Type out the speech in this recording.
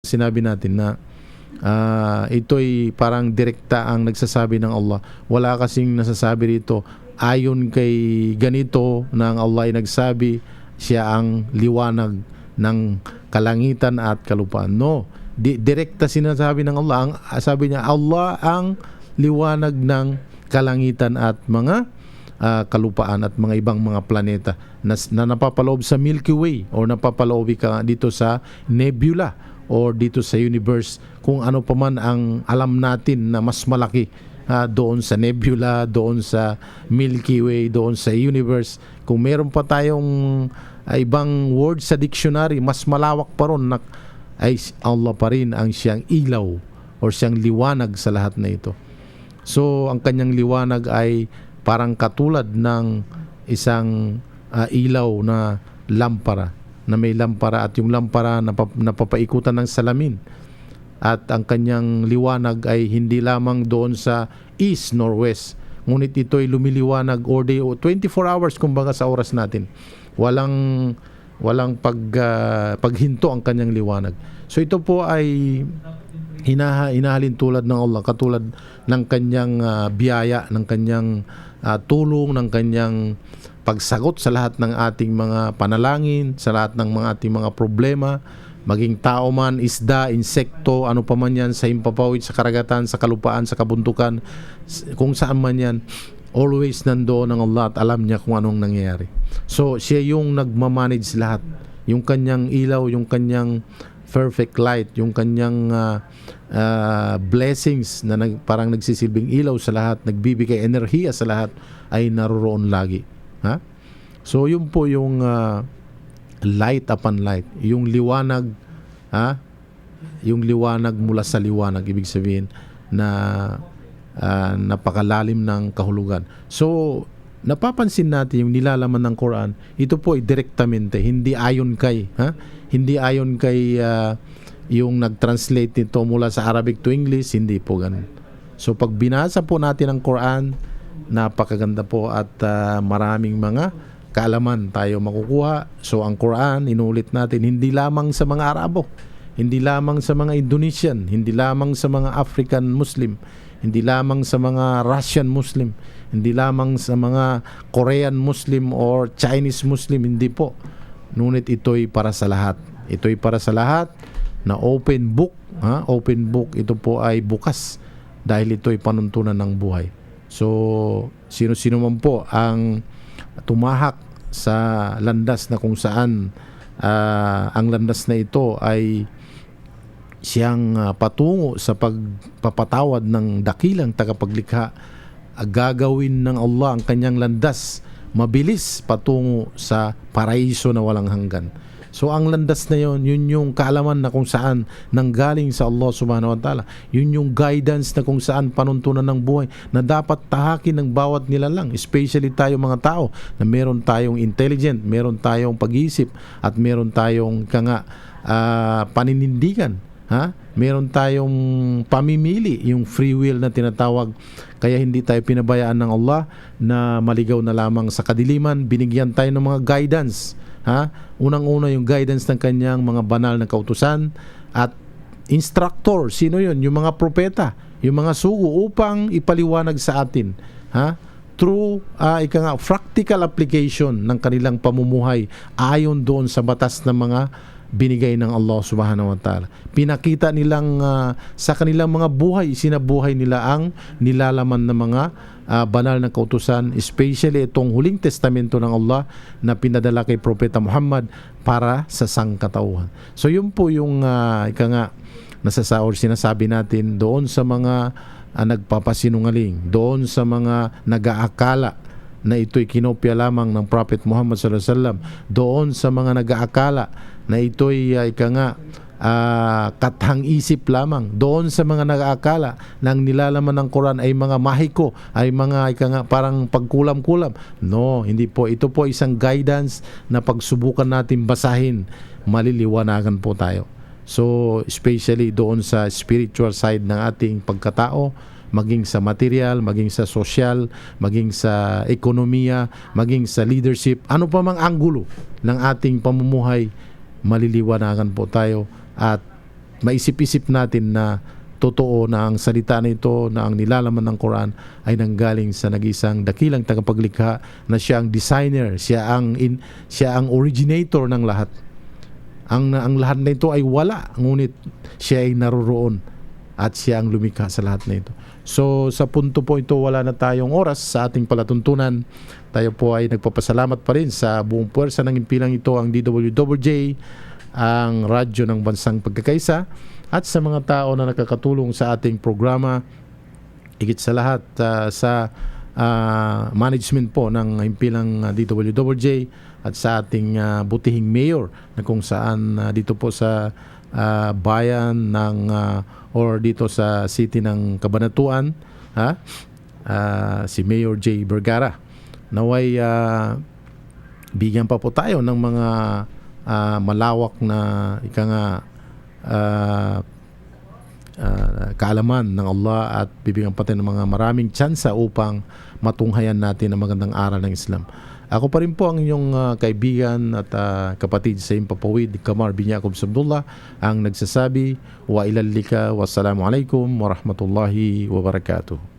sinabi natin na ito'y parang direkta ang nagsasabi ng Allah. Wala kasing nasasabi rito ayon kay ganito na ang Allah ay nagsabi siya ang liwanag ng kalangitan at kalupaan. No, direkta sinasabi ng Allah. Sabi niya, Allah ang liwanag ng kalangitan at mga kalupaan at mga ibang mga planeta na napapaloob sa Milky Way o napapaloob ka dito sa nebula or dito sa universe, kung ano pa man ang alam natin na mas malaki doon sa nebula, doon sa Milky Way, doon sa universe. Kung meron pa tayong ibang word sa dictionary, mas malawak pa ron, ay Allah pa rin ang siyang ilaw or siyang liwanag sa lahat na ito. So ang kanyang liwanag ay parang katulad ng isang ilaw na lampara, na may lampara at yung lampara napapaikutan ng salamin. At ang kanyang liwanag ay hindi lamang doon sa east nor west, ngunit ito ay lumiliwanag all day, 24 hours kumbaga sa oras natin. Walang paghinto ang kanyang liwanag. So ito po ay hinahalin tulad ng Allah, katulad ng kanyang biyaya, ng kanyang tulong, ng kanyang pagsagot sa lahat ng ating mga panalangin, sa lahat ng mga ating mga problema, maging tao man, isda, insekto, ano pa man yan, sa himpapawid, sa karagatan, sa kalupaan, sa kabuntukan, kung saan man yan, always nandoon ang Allah at alam niya kung anong nangyayari. So siya yung nagmamanage lahat, yung kanyang ilaw, yung kanyang perfect light, yung kanyang blessings na parang nagsisilbing ilaw sa lahat, nagbibigay enerhiya sa lahat, ay naroroon lagi. So yun po yung light upon light, yung liwanag, yung liwanag mula sa liwanag, ibig sabihin na napakalalim ng kahulugan. So napapansin natin yung nilalaman ng Quran, ito po ay direktamente, hindi ayon kay hindi ayon kay yung nag-translate nito mula sa Arabic to English, hindi po ganun. So pag binasa po natin ang Quran, napakaganda po at maraming mga kaalaman tayo makukuha. So ang Quran, inulit natin, hindi lamang sa mga Arabo, hindi lamang sa mga Indonesian, hindi lamang sa mga African Muslim, hindi lamang sa mga Russian Muslim, hindi lamang sa mga Korean Muslim or Chinese Muslim, hindi po. Ngunit ito'y para sa lahat. Ito'y para sa lahat na open book. Open book, ito po ay bukas dahil ito'y panuntunan ng buhay. So sino-sino man po ang tumahak sa landas na kung saan ang landas na ito ay siyang patungo sa pagpapatawad ng dakilang tagapaglikha, gagawin ng Allah ang kanyang landas mabilis patungo sa paraiso na walang hanggan. So ang landas na yun yung kaalaman na kung saan nanggaling sa Allah subhanahu wa ta'ala. Yun yung guidance na kung saan panuntunan ng buhay na dapat tahakin ng bawat nilalang, especially tayo mga tao na meron tayong intelligent, meron tayong pag-iisip at meron tayong paninindigan. Meron tayong pamimili, yung free will na tinatawag. Kaya hindi tayo pinabayaan ng Allah na maligaw na lamang sa kadiliman. Binigyan tayo ng mga guidance. Unang-una yung guidance ng kanyang mga banal na kautusan at instructor. Sino yun? Yung mga propeta, yung mga sugo upang ipaliwanag sa atin through practical application ng kanilang pamumuhay ayon doon sa batas ng mga binigay ng Allah subhanahu wa ta'ala. Pinakita nilang sa kanilang mga buhay, sinabuhay nila ang nilalaman ng mga banal na kautusan, especially itong huling testamento ng Allah na pinadala kay Propeta Muhammad para sa sangkatauhan. So yun po yung sinasabi natin doon sa mga nagpapasinungaling, doon sa mga nag-aakala na ito'y kinopya lamang ng Prophet Muhammad sallallahu alaihi wasallam, doon sa mga nag-aakala na ito'y kathang-isip lamang, doon sa mga nag-aakala na ang nilalaman ng Quran ay mga mahiko, ay mga parang pagkulam-kulam. No, hindi po. Ito po isang guidance na pagsubukan natin basahin, maliliwanagan po tayo. So especially doon sa spiritual side ng ating pagkatao, maging sa material, maging sa social, maging sa ekonomiya, maging sa leadership, ano pa mang anggulo ng ating pamumuhay, maliliwanagan po tayo at maisip-isip natin na totoo na ang salita na ito, na ang nilalaman ng Quran ay nanggaling sa nag-isang dakilang tagapaglikha, na siya ang designer, siya ang originator ng lahat. Ang lahat na ito ay wala, ngunit siya ay naroroon at siya ang lumikha sa lahat na ito. So sa punto po ito, wala na tayong oras sa ating palatuntunan. Tayo po ay nagpapasalamat pa rin sa buong puwersa ng impilang ito, ang DWJJ, ang radyo ng bansang pagkakaisa, at sa mga tao na nakakatulong sa ating programa, higit sa lahat sa management po ng impilang DWJJ, at sa ating butihing mayor na kung saan dito po sa bayan ng or dito sa city ng Cabanatuan, si Mayor J. Vergara. Naway bigyan pa po tayo ng mga malawak na kaalaman ng Allah, at bibigyan pa tayo ng mga maraming tsansa upang matunghayan natin ang magandang aral ng Islam. Ako pa rin po ang inyong kaibigan at kapatid sa Impapawid, Kamar bin Yaqub Sabdullah, ang nagsasabi, wa ilalika, wassalamu alaikum warahmatullahi wabarakatuh.